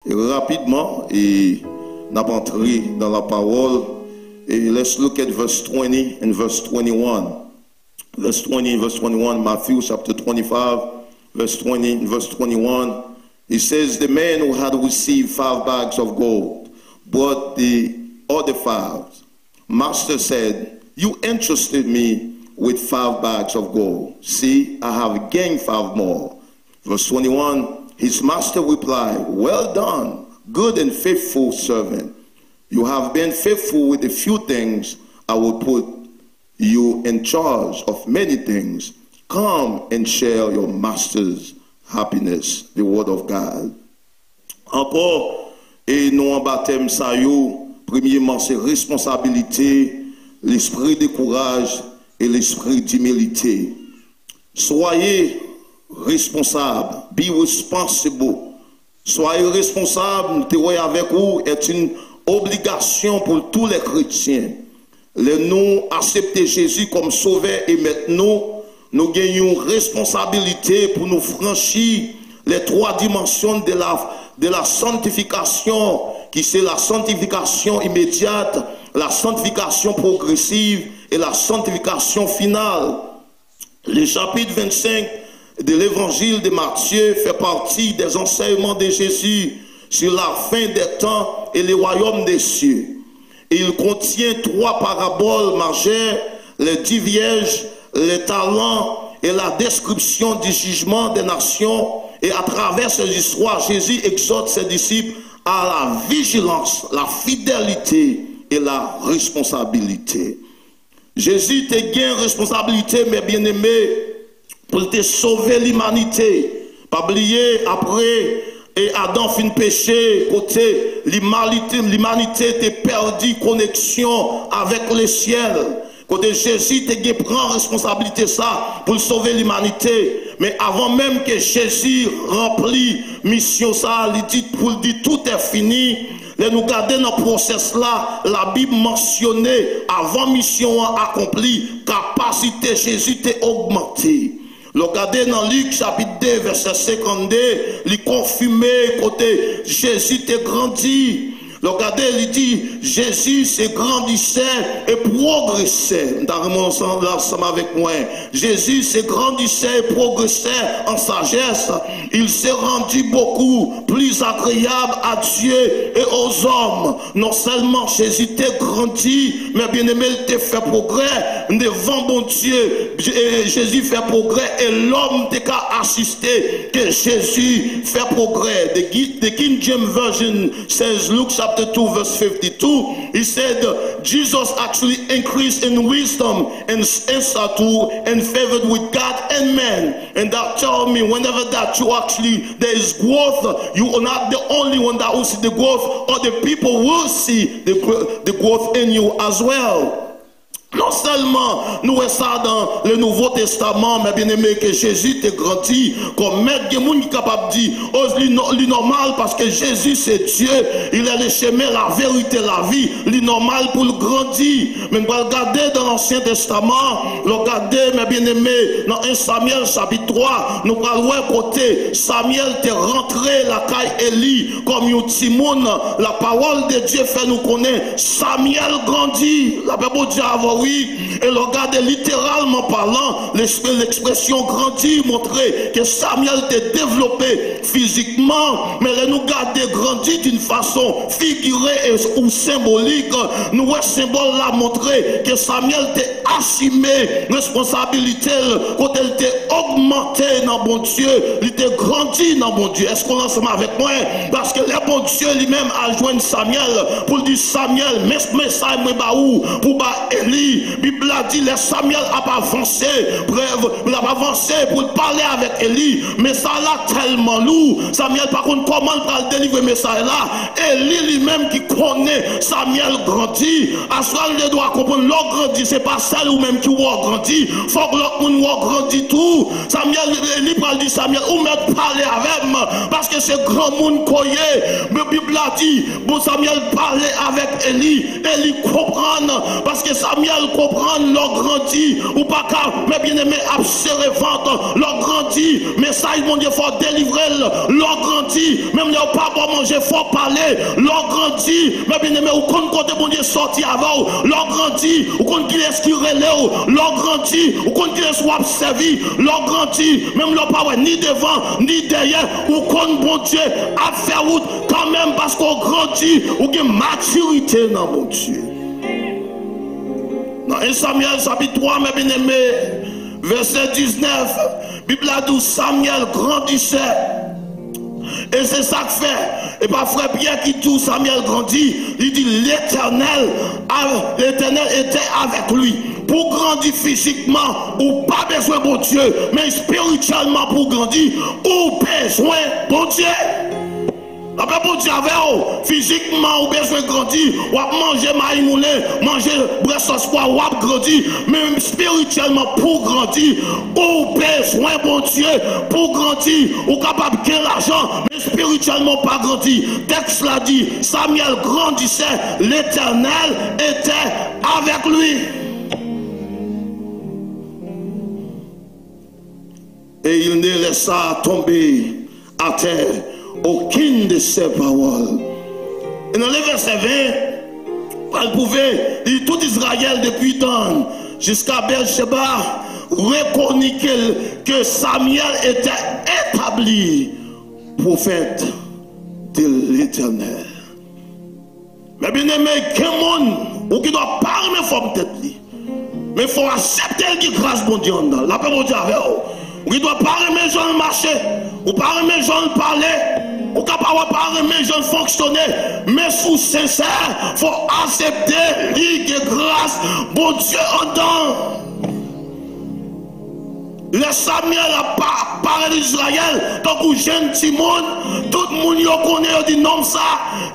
Et rapidement, et n'a pas entré dans la parole. Et let's look at verse 20 and verse 21. Verse 20 and verse 21, Matthew chapter 25, verse 20 and verse 21. It says, the man who had received 5 bags of gold brought the other 5. Master said, you entrusted me with 5 bags of gold. See, I have gained 5 more. Verse 21, his master replied, well done, good and faithful servant. You have been faithful with a few things. I will put you in charge of many things. Come and share your master's happiness. The word of God. Encore, et nous en baptême ça yo, premièrement c'est responsabilité, l'esprit de courage et l'esprit d'humilité. Soyez responsables, be responsible. Soyez responsables, témoigner avec vous est une obligation pour tous les chrétiens. Nous accepter Jésus comme sauveur et maintenant nous gagnons responsabilité pour nous franchir les 3 dimensions de la sanctification, qui c'est la sanctification immédiate, la sanctification progressive et la sanctification finale. Le chapitre 25 de l'évangile de Matthieu fait partie des enseignements de Jésus sur la fin des temps et le royaume des cieux. Il contient 3 paraboles majeures, les 10 vierges, les talents et la description du jugement des nations. Et à travers ces histoires, Jésus exhorte ses disciples à la vigilance, la fidélité et la responsabilité. Jésus te gagne responsabilité, mes bien-aimés, pour te sauver l'humanité. Pas oublier après. Et Adam fin péché, côté l'humanité t'est perdu connexion avec le ciel. Côté Jésus te prend responsabilité ça pour sauver l'humanité. Mais avant même que Jésus remplit mission ça, il dit pour dire tout est fini. Et nous garder dans le process là, la Bible mentionnait avant mission accomplie, capacité Jésus t'est augmentée. Regardez dans Luc chapitre 2 verset 52, il confirme côté Jésus t'est grandi. Regardez, il dit Jésus s'est grandissait et progressait. Ensemble avec moi. Jésus s'est grandissait et progressait en sagesse. Il s'est rendu beaucoup plus agréable à Dieu et aux hommes. Non seulement Jésus t'est grandi, mais bien aimé, il t'a fait progrès devant bon Dieu. Jésus fait progrès et l'homme t'a assisté que Jésus fait progrès. The King James Version says, Luke chapter 2 verse 52, he said Jesus actually increased in wisdom and stature and favored with God and man. And that tells me whenever that you actually there is growth, you are not the only one that will see the growth, or the people will see the growth in you as well. Non seulement nous voyons ça dans le Nouveau Testament, mais bien aimé que Jésus t'est grandi, comme maître de monde qui est capable de dire, oh, c'est normal parce que Jésus c'est Dieu, il est le chemin, la vérité, la vie, c'est normal pour le grandir. Mais nous regarder dans l'Ancien Testament, regarder, mais bien aimé, dans 1 Samuel chapitre 3, nous allons côté, Samuel t'est rentré la caille Élie, comme un petit monde, la parole de Dieu fait nous connaître, Samuel grandit, la Bible dit avant. Oui, et regardez littéralement parlant, l'expression grandit montrait que Samuel était développé physiquement, mais nous garder grandi d'une façon figurée ou symbolique. Nous voyons symbole là montrer que Samuel était assumé responsabilité quand elle était augmenté dans bon Dieu, il était grandi dans bon Dieu. Est-ce qu'on est ensemble avec moi? Parce que le bon Dieu lui-même a joint Samuel pour dire Samuel, mais ça pour Élie. Bible a dit, les Samuel a pas avancé, bref, il a pas avancé pour parler avec Élie, mais ça là tellement lourd. Samuel par contre comment il délivrer mais ça là, Élie lui-même qui connaît Samuel grandit, à ce moment il doit comprendre l'autre grandit, c'est pas celle ou même qui voit grandi, faut que l'autre monde voit grandi tout. Samuel, Élie parle dit Samuel, ou même parler avec moi, parce que c'est grand monde koye, mais Bible a dit, bon Samuel parlait avec Élie, Élie comprend, parce que Samuel comprend, leur grandit, ou pas car, mais bien aimé, observante, leur grandit, message, mon Dieu, faut délivrer, leur grandit, même leur pas bon manger, faut parler, leur grandit, mais bien aimé, ou qu'on côté, mon Dieu, sorti avant, leur grandit, ou qu'on qui laisse qui relève, leur grandit, ou qu'on qui laisse observer, leur grandit, même leur pas ni devant, ni derrière, ou qu'on, bon Dieu, à faire route, quand même, parce qu'on grandit, ou qu'il y a maturité dans mon Dieu. Dans 1 Samuel chapitre 3, mes bien-aimés, verset 19, Bible a dit Samuel grandissait. Et c'est ça que fait. Et pas frère Pierre qui tout Samuel grandit, il dit l'Éternel était avec lui. Pour grandir physiquement, ou pas besoin de bon Dieu, mais spirituellement pour grandir, ou besoin de bon Dieu. Après, pour dire physiquement, ou besoin de grandir, ou manger maïs moulin, manger bresse soir, ou grandir, même spirituellement pour grandir, ou besoin bon Dieu pour grandir, ou capable de gagner l'argent, mais spirituellement pas grandir. Texte l'a dit, Samuel grandissait, l'Éternel était avec lui. Et il ne laissa tomber à terre aucune de ses paroles. Et dans le verset 20, elle pouvait dire tout Israël depuis Dan jusqu'à Beersheba reconnaît que Samuel était établi prophète de l'Éternel. Mais bien aimé, quel monde ou qui doit pas remettre forme tête li, mais il faut accepter qu'il grâce bon Dieu dans la paix bon Dieu avec vous. Ou qui doit pas remettre gens marcher, ou pas remettre gens parler, ou capable pas remettre gens fonctionner, mais sous sincère, faut accepter que grâce bon Dieu en dedans. Le Samuel a parlé d'Israël, donc où jeune Timon, tout le monde connaît, il dit non ça,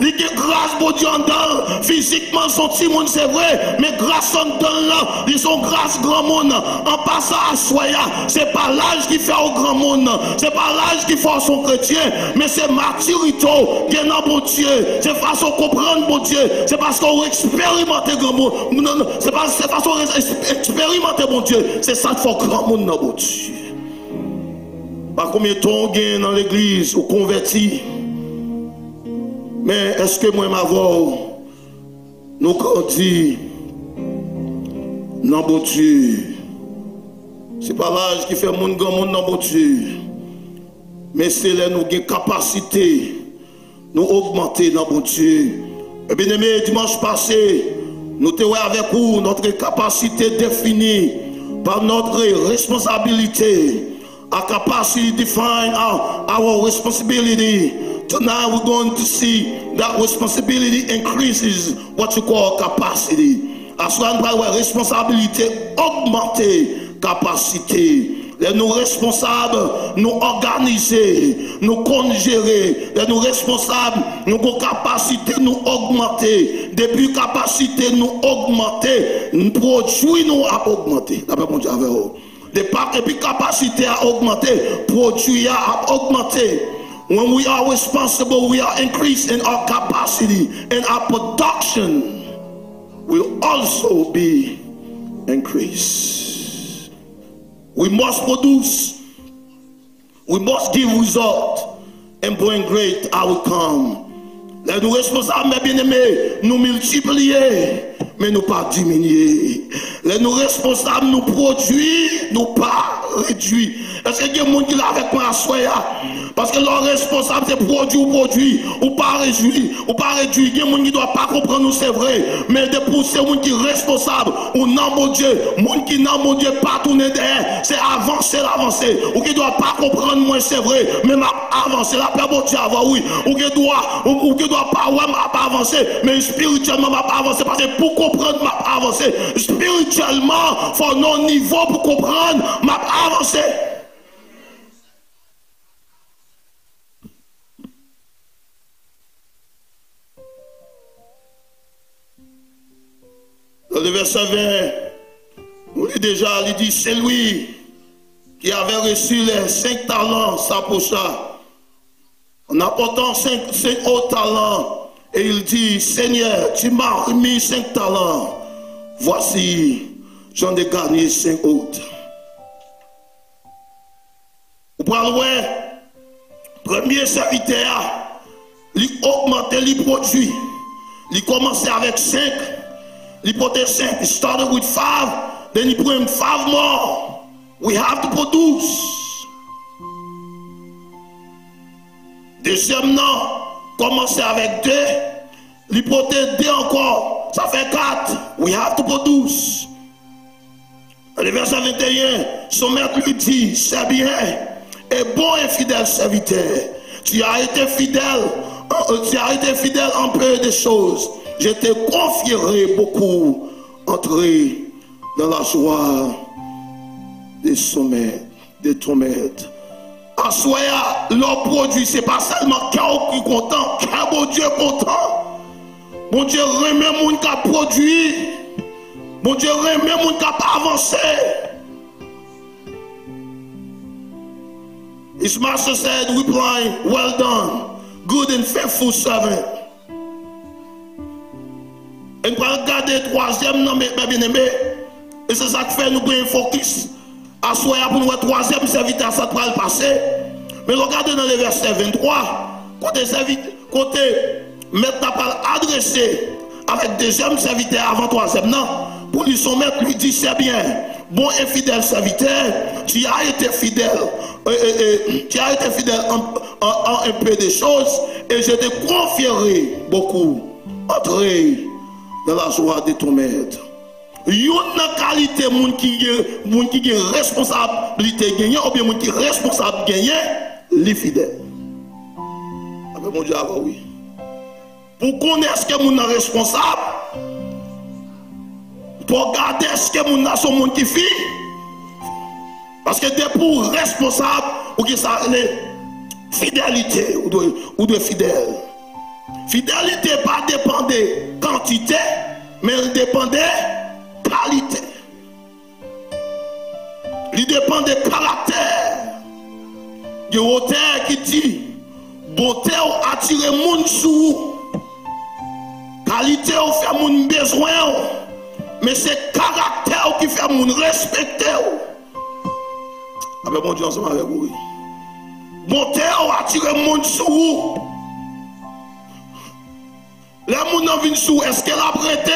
il dit grâce pour Dieu en dedans, physiquement son Timon c'est vrai, mais grâce en dedans là, ils sont grâce grand monde, en passant à Soya, c'est pas l'âge qui fait au grand monde, c'est pas l'âge qui fait son chrétien, mais c'est maturité, qui est dans bon Dieu, c'est façon de comprendre bon Dieu, c'est parce qu'on expérimente grand monde, non, c'est pas façon d'expérimenter bon Dieu, c'est ça qu'il faut grand monde dans bon Dieu. Pas combien de temps on dans l'église ou converti, mais est-ce que moi m'avons nous grandit dans bon Dieu? C'est pas l'âge qui fait mon grand monde dans bon Dieu, mais c'est là nous avons capacité nous augmenter dans bon Dieu. Et bien aimé, dimanche passé, nous avons avec vous notre capacité définie par notre responsabilité. Our capacity define our responsibility. Tonight we're going to see that responsibility increases what you call capacity. As one by way, responsabilité augmenter capacité. Nous responsables, nous organiser, nous congérer. Nous responsables, nous avons capacité, nous augmenter. Depuis capacité, nous augmenter. Nous produit, nous à augmenter. Et puis capacité à augmenter, produit à augmenter. When we are responsible, we are increasing our capacity, and our production will also be increased. We must produce, we must give result, and bring great outcome. Les nous responsables, mes bien-aimés, nous multiplier, mais nous pas diminuer. Les nous responsables, nous produire, nous pas réduire. Est-ce qu'il y a des gens qui sont avec moi à soya? Parce que leur responsable, c'est produire ou pas réduire, ou pas réduire. Il y a des gens qui ne doivent pas comprendre, nous c'est vrai. Mais de pousser les gens qui sont responsables, ou non, mon Dieu, les gens qui non, mon Dieu, pas tourner derrière, c'est avancer, l'avancer. Ou qui ne doivent pas comprendre, moi c'est vrai, mais avancer, la paix, mon Dieu, avant, oui. Ou qui ne doit pas, ouais, pas avancer, mais spirituellement, pas avancer. Parce que pour comprendre, m'a avancer. Spirituellement, il faut nos niveaux pour comprendre, m'a avancer. Dans le verset 20, nous l'avons déjà, il dit, c'est lui qui avait reçu les 5 talents, s'approcha. En apportant 5 autres talents, Et il dit, Seigneur, tu m'as remis 5 talents. Voici, j'en ai gagné 5 autres. Vous parlez, premier serviteur, il augmentait les produits. Il commençait avec 5. Il portait 5. He started with 5. Then he put 5 more. We have to produce. Deuxième nom, commençait avec 2. Il portait 2 encore. Ça fait 4. We have to produce. Le verset 21, son maître lui dit, c'est bien, et bon et fidèle serviteur. Tu as été fidèle en peu de choses. Je te confierai beaucoup. Entrer dans la joie des sommets, des tomates. Assoya, leur produit, c'est pas seulement Kao qui est content, car mon Dieu est content. Mon Dieu remet mon qui a produit. Mon Dieu remet mon qui a avancé. His master said, replying, well done, good and faithful servant. Et nous allons regarder le troisième nom, mes bien-aimés. Et c'est ça qui fait nous prendre focus. À soi, pour nous, le troisième serviteur, ça va le passer. Mais regardez dans le verset 23, côté maintenant pas adressé avec deuxième serviteur avant troisième non. Pour lui, son maître lui dit, c'est bien, bon et fidèle serviteur, tu as été fidèle. Tu as été fidèle en un peu de choses et je te confierai beaucoup. Entrez dans la joie de ton maître. Il y a une qualité qui est responsabilité gagner ou bien qui est responsable gagner les fidèles. Avec mon Dieu, oui. Pour connaître ce que mon est responsable, pour regarder ce que mon a son monde qui fait. Parce que des pour responsable ou qui ça les fidélité ou de fidèle. Fidélité pas dépend de quantité, mais elle dépend de qualité. Il dépend de caractère. Il y a un auteur qui dit beauté ou attirer moun sous. Qualité ou fait moun besoin. Mais c'est caractère qui fait moun respecter. Avec mon Dieu ensemble avec vous. Beauté ou attirer moun sous. Les moun nan vin sous, est-ce qu'elle a prêté?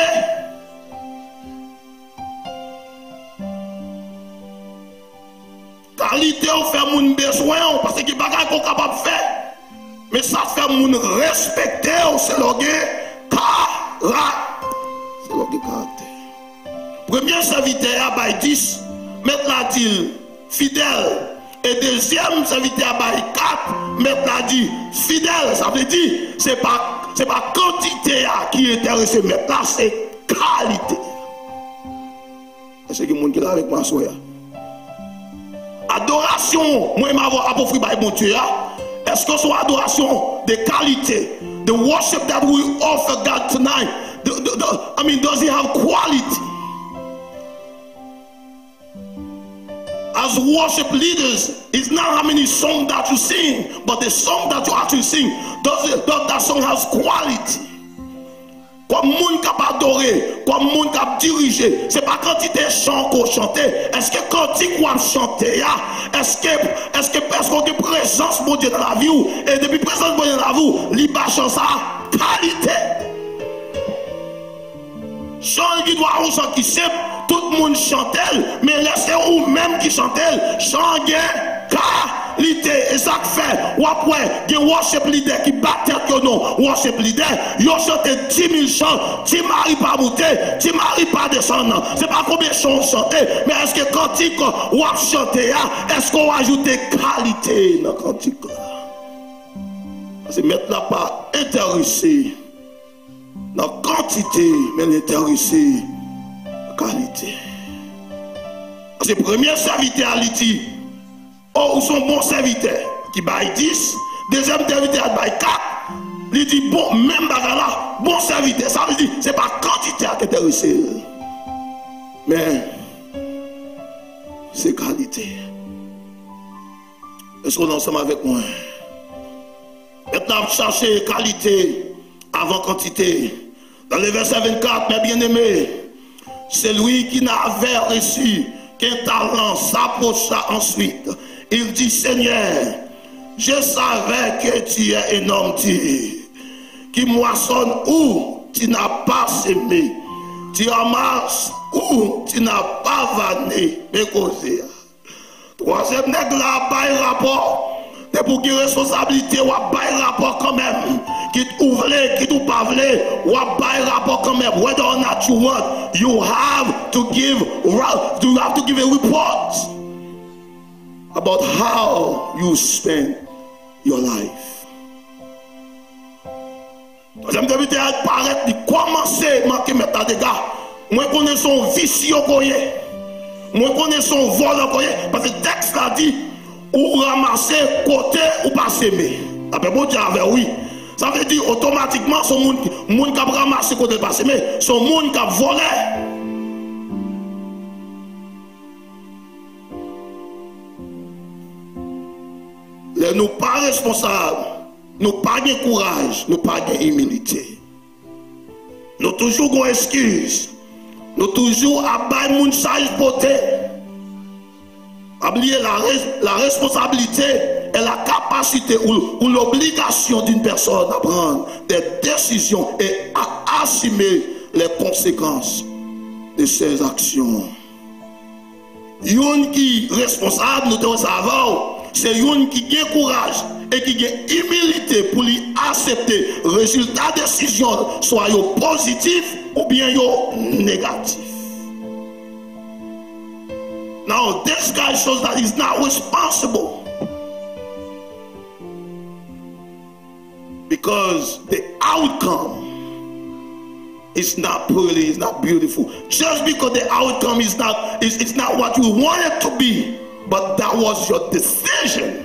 Qualité ou fait moun besoin parce que bagay qu'on capable de faire. Mais ça fait moun respecter c'est l'orgue caractère. C'est l'orgue caractère. Premier serviteur a 10, mettre la dit fidèle. Et deuxième serviteur a 4, mettre la dit fidèle. Ça veut dire c'est pas quantité qui est intéressé, mais là c'est qualité. Est-ce que les gens qui sont avec moi soya? Adoration, moi je m'avoue apporté par mon Dieu. Est-ce que c'est adoration de qualité? The worship that we offer God tonight, does it have quality? As worship leaders, it's not how many songs that you sing, but the song that you actually sing. Does that song has quality? Comme monde qui a adoré, comme monde qui a dirigé, c'est pas quantité de chants qu'on chantait. Est-ce que cantique qu'on chanter, est-ce qu'on a présence de Dieu dans la vie et depuis présence de Dieu dans la vie, il va chanter sa qualité. Chant qui doit avoir chant qui simple, tout le monde chante, mais laissez ou même qui chante, chant qualité. Et ça fait, ou après, il y a worship leader qui bat tête que non, worship leader, ils ont chanté 10 000 chants, tu m'arrives pas à monter, tu m'arrives pas à descendre. C'est pas combien de chants chanter, mais est-ce que cantique ou à chanter, est-ce qu'on va ajouter qualité dans le cantique? Parce que maintenant pas intéressé dans la quantité, mais intéressé dans la qualité. Parce que le premier serviteur, il dit, oh, son bon serviteur qui baille 10, deuxième serviteur baille 4, il dit, bon, même bagarre, bon serviteur, ça veut dire, c'est pas quantité qui est intéressé, mais c'est qualité. Est-ce qu'on est ensemble avec moi? Maintenant, chercher qualité avant quantité. Dans le verset 24, mes bien-aimés, c'est lui qui n'avait reçu qu'un talent s'approcha ensuite. Il dit, Seigneur, je savais que tu es un homme qui moissonne où tu n'as pas semé, tu amasses où tu n'as pas vanné, mais causé. Troisième nègre là, pas un rapport. C'est pour qu'il y ait responsabilité, ou pas un rapport quand même. Qui t'ouvre, qui t'ouvre pas, ou pas un rapport quand même. Whether or not you want, you have to give a report about how you spend your life. Troisième député a paraître, il commence à manquer mettre des gars. Moi, je connais son vicieux. Moi, je connais son vol. Parce que le texte a dit, ou ramasser côté ou pas s'aimer. Après, bon Dieu avait oui. Ça veut dire automatiquement, son monde qui a ramassé côté pas s'aimer, son monde qui a volé. Les nous pas responsables, nous pas de courage, nous pas d'humilité. Nous toujours une excuse. Nous toujours à bailler mon sage poté. Oublier la responsabilité et la capacité ou l'obligation d'une personne à prendre des décisions et à assumer les conséquences de ses actions. Yon qui est responsable, nous devons savoir, c'est yon qui a courage et qui a humilité pour lui accepter le résultat de décision, soit positif ou bien négatif. Now, this guy shows that he's not responsible because the outcome is not pretty, it's not beautiful. Just because the outcome is not, it's not what you want it to be, but that was your decision.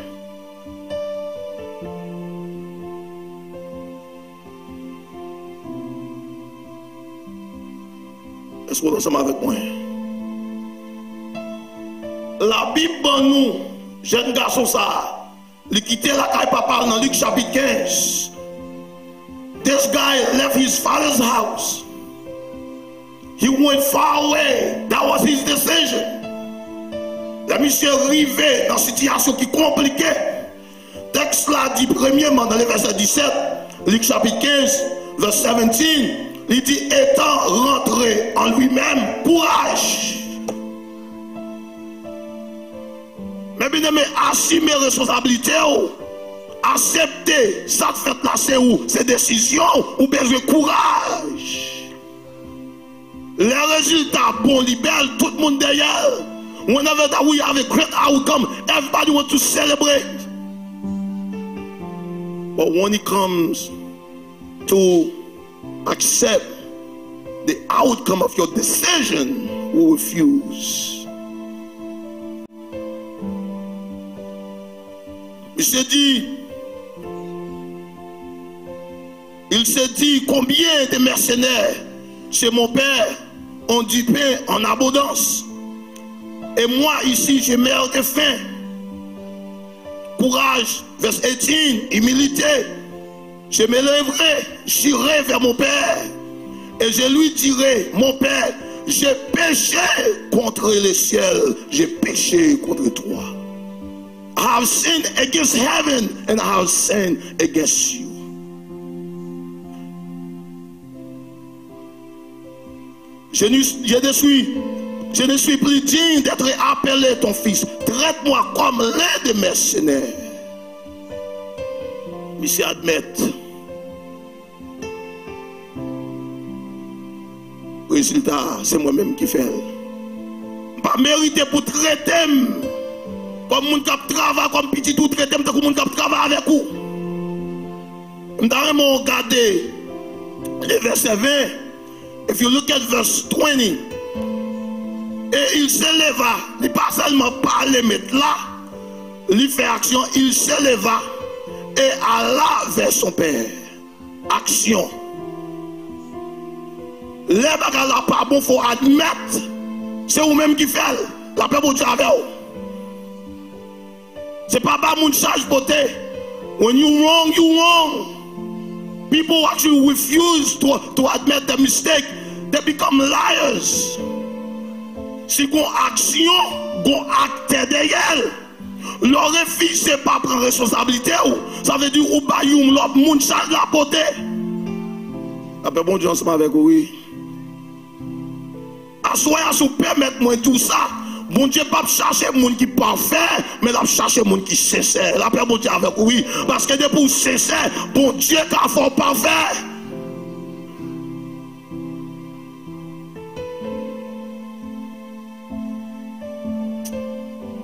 Est-ce que vous êtes ensemble avec moi? La Bible, nous, jeunes garçons, ça, il quittait la caille papa dans Luc chapitre 15. This guy left his father's house. He went far away. That was his decision. Le monsieur est arrivé dans une situation qui est compliquée. Texte là dit premièrement dans le verset 17, Luc chapitre 15, verset 17, il dit étant rentré en lui-même, courage. Mais bien aimé, assumer responsabilité, accepter ça fait là, c'est où? C'est décision ou besoin de courage. Les résultats bons, libèrent tout le monde derrière. Whenever that we have a great outcome, everybody wants to celebrate. But when it comes to accept the outcome of your decision, we refuse. Il s'est dit combien de mercenaires chez mon père ont du pain en abondance. Et moi ici je meurs de faim. Courage, verset 18, humilité. Je me lèverai, j'irai vers mon père. Et je lui dirai, mon père, j'ai péché contre le ciel, j'ai péché contre toi. I have sinned against heaven and I have sinned against you. Je ne suis plus digne d'être appelé ton fils. Traite-moi comme l'un des mercenaires. Monsieur admette. Résultat, c'est moi-même qui fais. Pas mérité pour traiter comme mon cap travail, comme petit tout traiter comme mon cap travail avec vous. Je vais regarder le verset 20. If you look at verse 20, et il s'éleva, il pas seulement parler mettre là, il fait action, il s'éleva et alla vers son père. Action. Les bagages là pas bon, faut admettre, c'est vous-même qui fait, la paix pour Dieu avec vous. C'est pas mon charge beauté. When you wrong, you wrong. people who actually refuse to admit their mistake, they become liars. Si gon action, gon acte derrière. Leur refus, c'est pas prendre responsabilité. Ça veut dire ou ba yon l'autre moun charge la portée. Après bon Dieu ensemble avec vous, oui. Assoyez à permettre moi tout ça. Bon Dieu pas chercher moun qui parfait, mais la chercher moun qui sincère. La paix bon Dieu avec vous, oui. Parce que depuis sincère, bon Dieu qu'a fait parfait.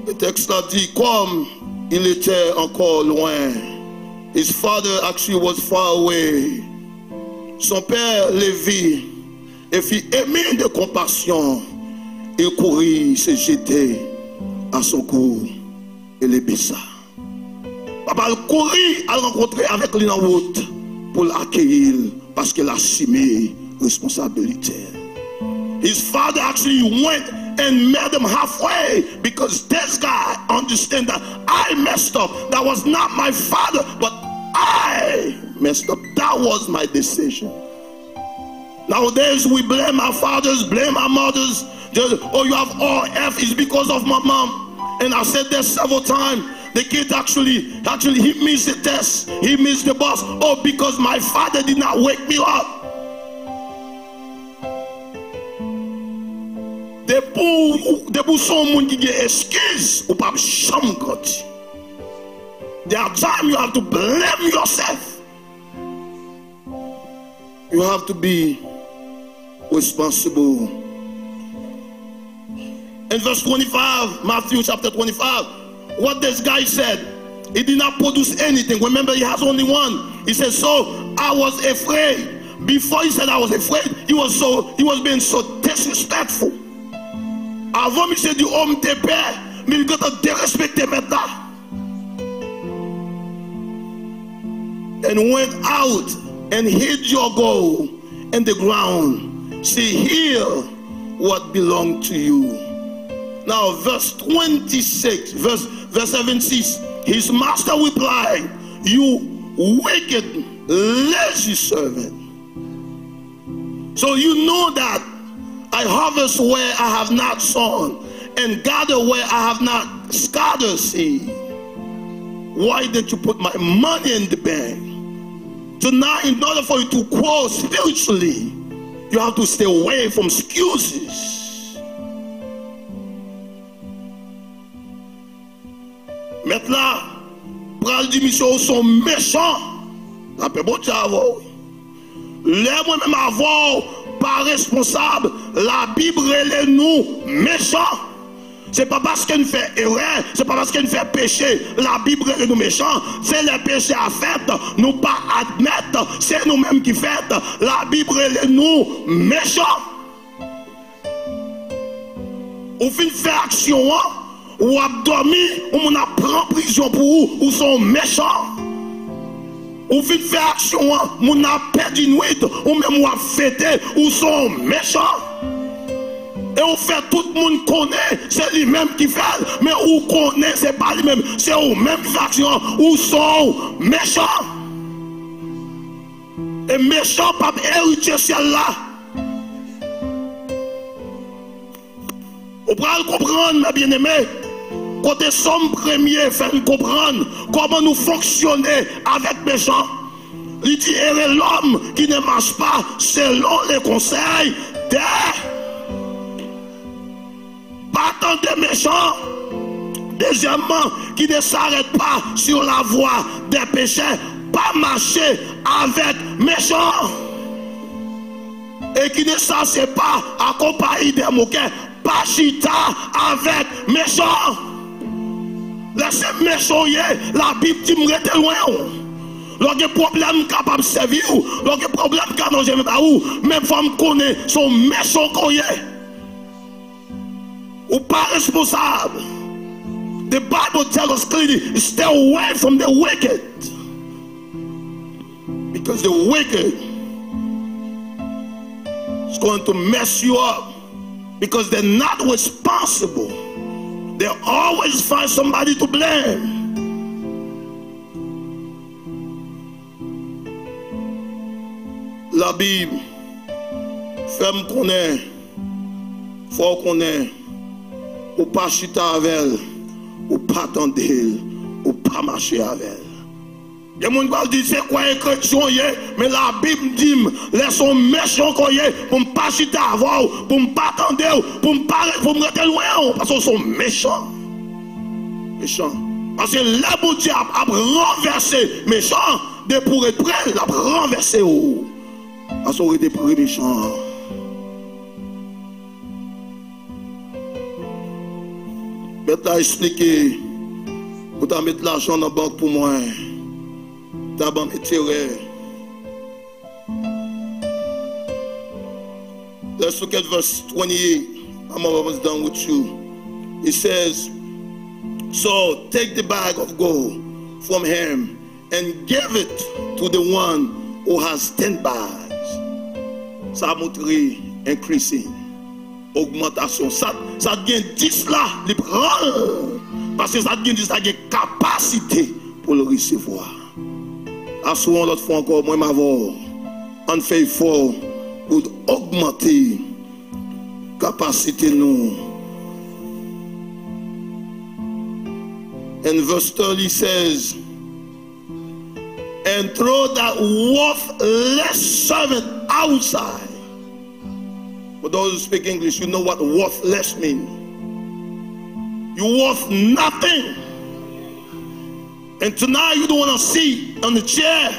Le texte a dit, comme il était encore loin, his father actually was far away. Son père le vit et fit aimer de compassion. Il courut, se jeter à son cou et le baisa. Papa courit à rencontrer avec lui en route pour l'accueillir parce qu'il a assumé responsabilité. His father actually went and met him halfway because this guy understand that I messed up. That was not my father, but I messed up. That was my decision. Nowadays we blame our fathers, blame our mothers. Just, oh, you have all F is because of my mom. And I said this several times. The kid actually he missed the test. He missed the bus. Oh, because my father did not wake me up. Depuis son monde qui a excuse ou pas chambre. There are times you have to blame yourself. You have to be responsible. In verse 25, Matthew chapter 25, what this guy said, he did not produce anything. Remember, he has only one. He said, so I was afraid. Before he said I was afraid, he was being so disrespectful. Avant, il s'est dit, homme tes pères, mais il doit te respecter maintenant. And went out and hid your gold in the ground. See here what belonged to you. Now, verse 26, verse 76, his master replied, you wicked, lazy servant. So you know that I harvest where I have not sown, and gather where I have not scattered seed. Why didn't you put my money in the bank? So now, in order for you to grow spiritually, you have to stay away from excuses. Maintenant, pral di mission sont méchants. La paix bon Dieu avant. Les moi-même avant, pas responsable. La Bible est nous méchants. C'est pas parce qu'elle fait erreur, c'est pas parce qu'elle fait péché. La Bible est nous méchants. C'est les péchés à faire, nous pas admettre. C'est nous-mêmes qui fait. La Bible est nous méchants. Au fin de faire action, ou a dormi, ou on a pris en prison pour vous, ou sont méchants. Ou vite faire action, on a perdu une nuit, ou même ou a fêté, ou sont méchants. Et on fait tout le monde connaît, c'est lui-même qui fait, mais ou connaît, c'est pas lui-même, c'est eux-mêmes qui font action, ou sont méchants. Et méchants, pas héritier celle-là. Vous pouvez comprendre, mes bien-aimés. Côté somme premier, faire nous comprendre comment nous fonctionner avec les gens. Il dit, l'homme qui ne marche pas selon les conseils des battants des méchants. Deuxièmement, qui ne s'arrête pas sur la voie des péchés, pas marcher avec méchants. Et qui ne s'assied pas accompagné des moquets, pas chita avec méchants. Laissez méchant, la Bible dit m'rete loin. Lorsque problème capable de servir, lorsque problème capable de servir, même femme connaît son méchant qu'on y est. Ou pas responsable. The Bible tells us clearly, stay away from the wicked. Because the wicked is going to mess you up. Because they're not responsible. They always find somebody to blame. la Bible fait me connaître, faut connaître, ou pas chita avec elle, ou pas attendre elle, ou pas marcher avec elle. Il y a des gens qui disent c'est quoi un chrétien, mais la Bible dit laissons méchants qu'on y est, pour ne pas chiter avant, pour ne pas attendre, pour ne pas rester loin, parce qu'ils sont méchants. Méchants. Parce que là, bon Dieu a renversé méchants, de pour être prêt, il a renversé. Parce qu'on était prêt méchants. Maintenant, expliquer, pour t'en mettre l'argent dans la banque pour moi. D'abord, let's look at verse 28. I'm almost done with you. It says, so take the bag of gold from him and give it to the one who has 10 bags. Ça montre increasing, augmentation. Ça devient 10 là, il prend. Parce que ça devient 10 là, il y a capacité pour le recevoir. À souvent l'autre fois encore, moi m'avoir en fait fort pour augmenter capacité nous. And verse 30 says, and throw that worthless servant outside. For those who speak English, you know what worthless means. You worth nothing. And tonight you don't want to sit on the chair.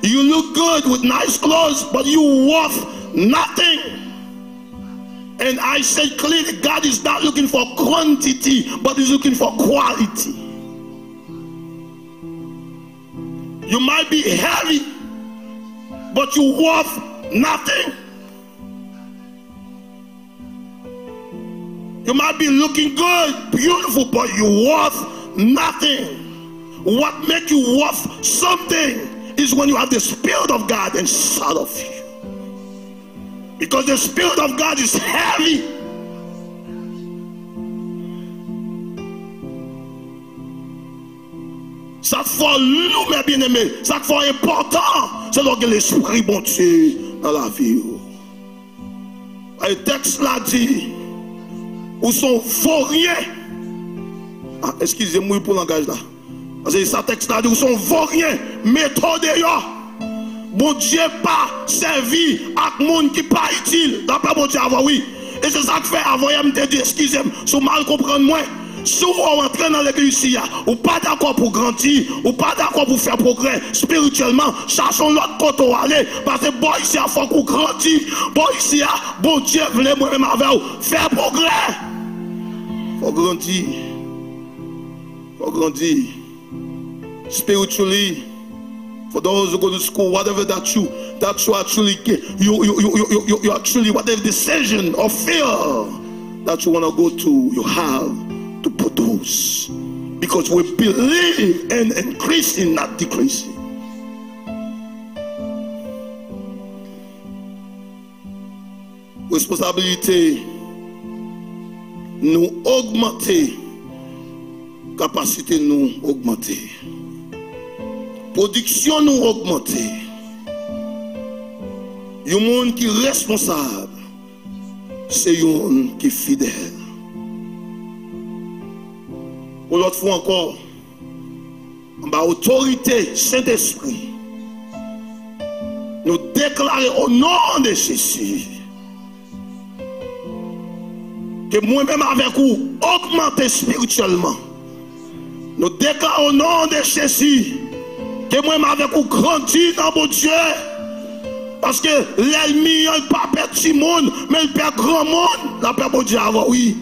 You look good with nice clothes, but you worth nothing. And I said clearly, God is not looking for quantity, but He's looking for quality. You might be heavy, but you worth nothing. You might be looking good, beautiful, but you worth nothing. What makes you worth something is when you have the Spirit of God inside of you. Because the Spirit of God is heavy. Ça fait nous, mes bien-aimés, ça fait important, c'est que l'Esprit bon Dieu dans la vie. Le texte là dit, où sont vauriens. Ah, excusez-moi pour le langage là. Parce que ça texte là dit, où sont vauriens, méthode. Bon Dieu pas servi à monde qui pas utile. D'après bon Dieu avant oui. Et c'est ça que fait avant il me dit excusez-moi, si vous mal comprendre moi. Si vous rentrez dans l'église, ou pas d'accord pour grandir, ou pas d'accord pour faire progrès spirituellement, cherchons l'autre côté où aller. Parce que bon ici, il faut qu'on grandisse. Bon ici, bon Dieu voulait moi-même avec vous faire progrès. Faut grandir. Faut grandir. Spiritually. For those who go to school, whatever that you actually get, you actually whatever decision or fear that you want to go to, you have to produce, because we believe in increasing, not decreasing. Responsabilité nous augmenter, capacité nous augmenter. Production nous augmenter. Un monde qui est responsable, c'est un monde qui est fidèle. Pour l'autre fois encore, en bas autorité, Saint-Esprit, nous déclarer au nom de Jésus que moi-même avec vous, augmenter spirituellement. Nous déclarons au nom de Jésus que moi-même avec vous grandir dans mon Dieu. Parce que l'ennemi n'est pas petit monde, mais il perd grand monde. La paix, mon Dieu, avant, oui.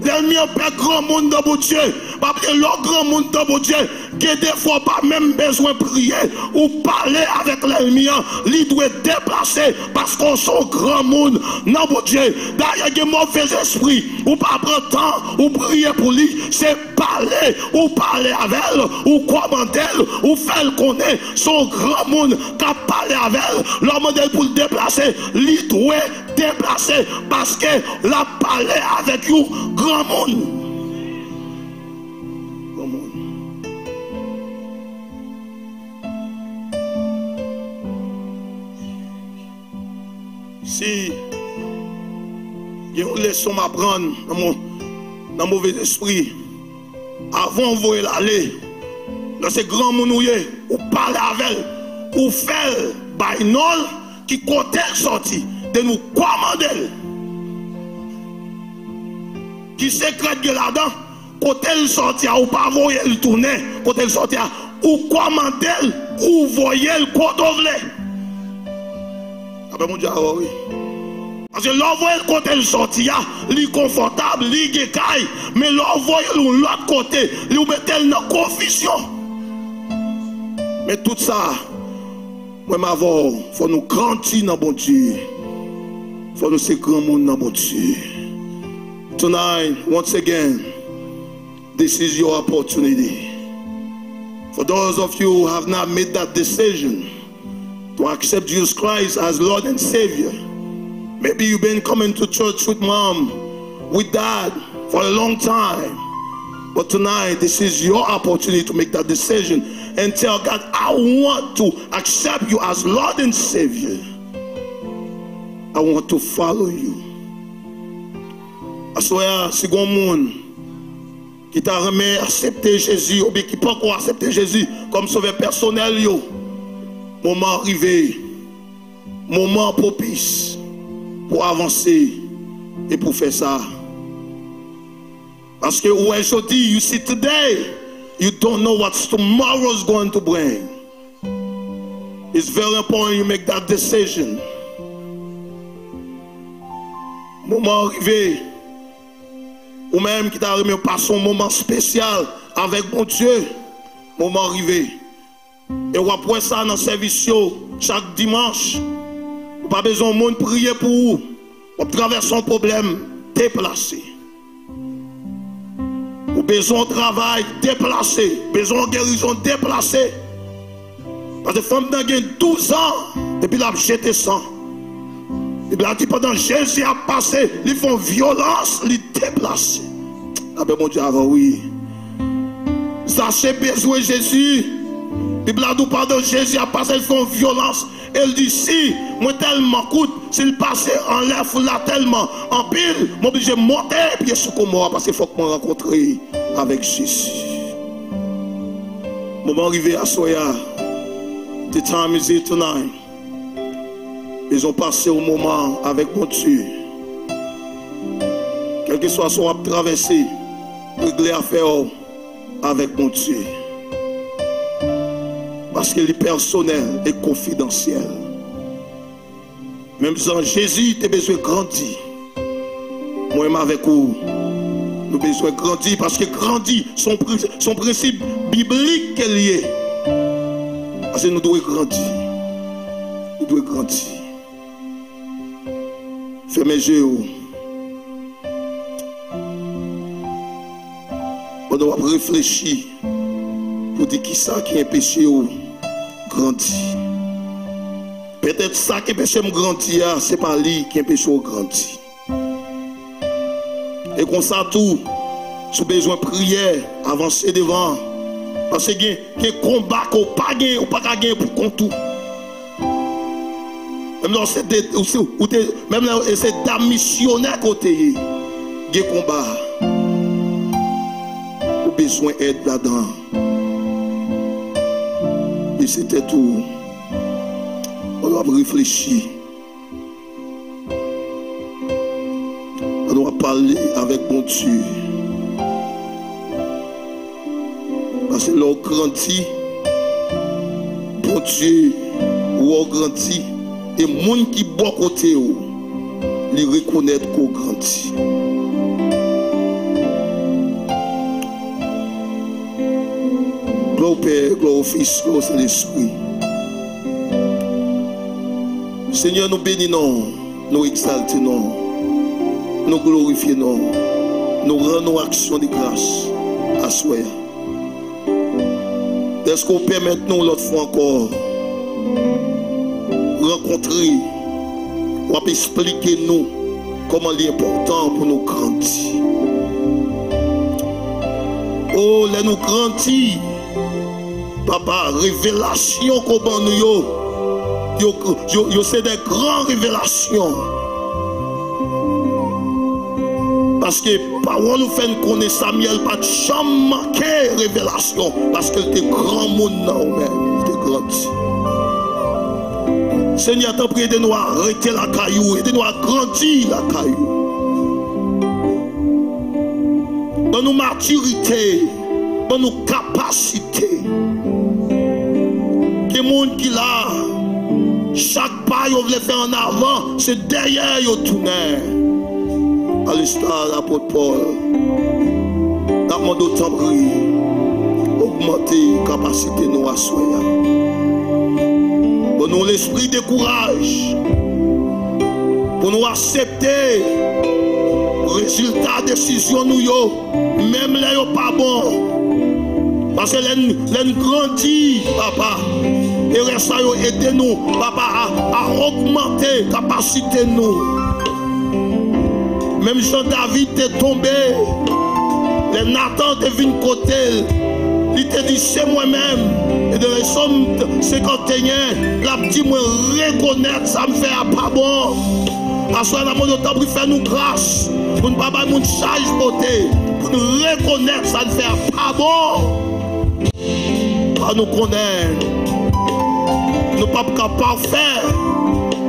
L'ennemi n'a pas grand monde dans mon Dieu. Parce que le grand monde dans mon Dieu, que des fois pas même besoin de prier ou parler avec l'ennemi, il doit déplacer parce qu'on sont grand monde dans mon Dieu. D'ailleurs, il y a un mauvais esprit, ou pas prendre temps, ou prier pour lui, c'est parler, ou parler avec elle, ou commenter, ou faire connaître son grand monde qui a parlé avec elle. Le modèle pour le déplacer, il doit déplacer parce que la parlé avec vous, grand monde. Si il y a une leçon à prendre dans mon mauvais esprit, avant de vous aller, dans ces grands monouillés, ou parler avec elle, ou faire bainol qui côté sorti, de nous commander. Qui secret de là-dedans, côté le sorti, ou pas voyer le tourner, côté le sorti, ou commander, ou voyer le côté voulez. Ah ben mon Dieu, oui. Parce que l'envoyer le côté le sorti, il est confortable, il est caille, mais l'envoyer l'autre côté, il met dans confusion. Mais tout ça, moi, il faut nous grandir dans bon Dieu. Il faut nous se grand monde dans bon Dieu. Tonight, once again, this is your opportunity. For those of you who have not made that decision to accept Jesus Christ as Lord and Savior, maybe you've been coming to church with mom, with dad for a long time. But tonight, this is your opportunity to make that decision and tell God, I want to accept you as Lord and Savior. I want to follow you. Assoya, si gon moun qui t'a remis accepter Jésus ou bien qui pas encore accepter Jésus comme sauveur personnel yo, moment arrivé, moment propice pour avancer et pour faire ça. Parce que ouais, je dis, you see today, you don't know what tomorrow is going to bring. It's very important you make that decision. Moment arrivé, ou même qui t'a remis passer un moment spécial avec mon Dieu, moment arrivé. Et ou après ça dans le service chaque dimanche, ou pas besoin de monde prier pour vous, ou traverser un problème déplacé. Ou besoin de travail déplacé, besoin de guérison déplacée. Parce que les femmes ont 12 ans depuis la jeté sang. Et bien, pendant Jésus a passé, ils font violence, ils déplacent. Ah ben mon Dieu, oui. Ça c'est besoin de Jésus. Et bien, pendant Jésus a passé, ils font violence. Elle dit, si, moi tellement coûte, s'il passe en l'air, là tellement, en pile, moi obligé de monter, puis sous moi, parce qu'il faut que je me rencontre avec Jésus. Moment arrivé à Soya, the time is here tonight. Ils ont passé au moment avec mon Dieu. Quel que soit son traversé, régler affaire avec mon Dieu. Parce qu'il est personnel et confidentiel. Même sans Jésus, tu as besoin de grandir. Moi-même avec vous, nous avons besoin de grandir parce que grandir, son principe biblique est lié. Parce que nous devons grandir. Nous devons grandir. Fermez les yeux. On doit réfléchir pour dire qui ça qui est péché ou grandir. Peut-être ça qui est péché ou grandir, c'est pas lui qui est péché ou grandir. Et comme ça tout, sous besoin de prière, avancer devant. Parce que il y a un combat qu'on pas gagner ou pas gagner pour qu'on tout. Même là, c'est des missionnaires côté, il y a un combat. Ou besoin d'aide là-dedans. Et c'était tout. On doit réfléchir. On doit parler avec mon Dieu. Parce que l'on grandit, bon Dieu, ou on grandit, et les gens qui sont à côté, ils reconnaissent qu'on grandit. Gloire au Père, gloire au Fils, gloire au Saint-Esprit. Seigneur, nous bénissons, nous exaltons, nous glorifions, nous rendons action de grâce à soi. Est-ce qu'on permet nous l'autre fois encore rencontrer ou expliquer nous comment il est important pour nous grandir. Oh, les nous grandir, papa, révélation qu'on nous c'est des grandes révélations. Parce que parole nous fait connaître Samuel pas de jamais manqué révélation parce qu'il était grand monde non même, il était grand. Seigneur, t'as prié de nous arrêter la caillou et de nous agrandir la caillou. Dans nos maturité, dans nos capacités. Que le monde qui l'a, chaque pas qu'il veut faire en avant, c'est derrière qu'il tourne. À l'histoire de l'apôtre Paul, dans le monde autant brille, augmenter la capacité de nous à soigner. Pour nous l'esprit de courage, pour nous accepter le résultat de décision nous, même là, pas bon. Parce que l'en grandit, papa, et reste à aider nous, papa, à augmenter la capacité de nous. Même Jean-David est tombé. Les Nathan est venu côté. Il te dit c'est moi-même. Et dans les Psaumes 51, la petite moi reconnaître ça me fait pas bon. Parce que la monde de faire nous grâce. Pour ne pas avoir mon charge beauté. Pour nous reconnaître ça ne fait pas bon. Quand nous connaissons, nous ne sommes pas capables de faire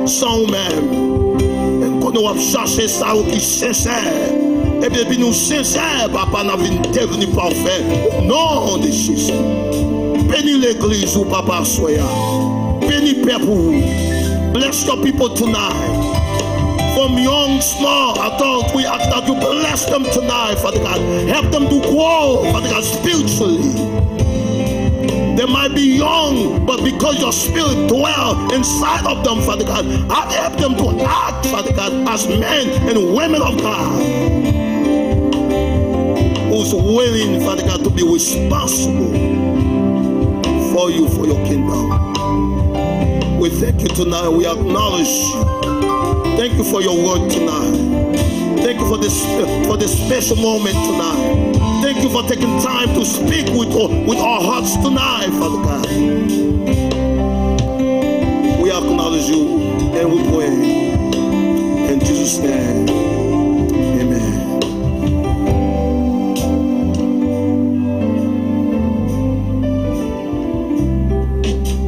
sans nous-mêmes. Quand nous avons cherché ça qui est sincère, et bien nous sincères, papa n'a devenu parfait. Au nom de Jésus. Bénis l'église où papa soit. Bénis Père pour vous. Bless your people tonight. From young, small, adult, we ask that you bless them tonight, Father God. Help them to grow, Father God, spiritually. They might be young, but because your spirit dwells inside of them, Father God, I help them to act, Father God, as men and women of God, who's willing, Father God, to be responsible for you, for your kingdom. We thank you tonight. We acknowledge you. Thank you for your word tonight. Thank you for this special moment tonight. Thank you for taking time to speak with our hearts tonight, Father God.